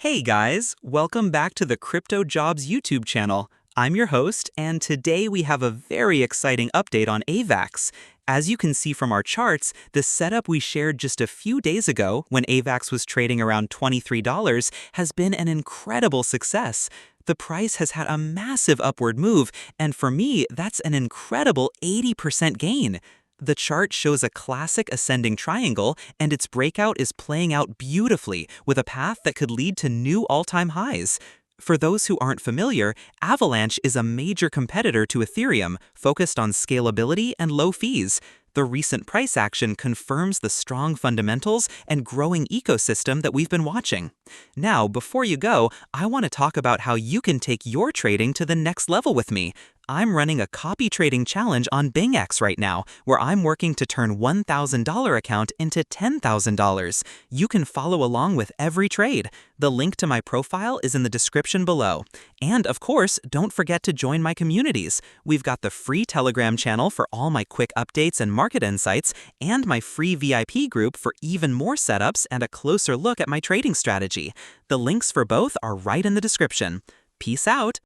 Hey guys, welcome back to the CryptoJobs YouTube channel. I'm your host, and today we have a very exciting update on Avax. As you can see from our charts, the setup we shared just a few days ago when Avax was trading around $23 has been an incredible success. The price has had a massive upward move, and for me, that's an incredible 80% gain. The chart shows a classic ascending triangle, and its breakout is playing out beautifully with a path that could lead to new all-time highs. For those who aren't familiar, Avalanche is a major competitor to Ethereum, focused on scalability and low fees. The recent price action confirms the strong fundamentals and growing ecosystem that we've been watching. Now, before you go, I want to talk about how you can take your trading to the next level with me. I'm running a copy trading challenge on BingX right now, where I'm working to turn $1,000 account into $10,000. You can follow along with every trade. The link to my profile is in the description below. And of course, don't forget to join my communities. We've got the free Telegram channel for all my quick updates and market insights, and my free VIP group for even more setups and a closer look at my trading strategy. The links for both are right in the description. Peace out.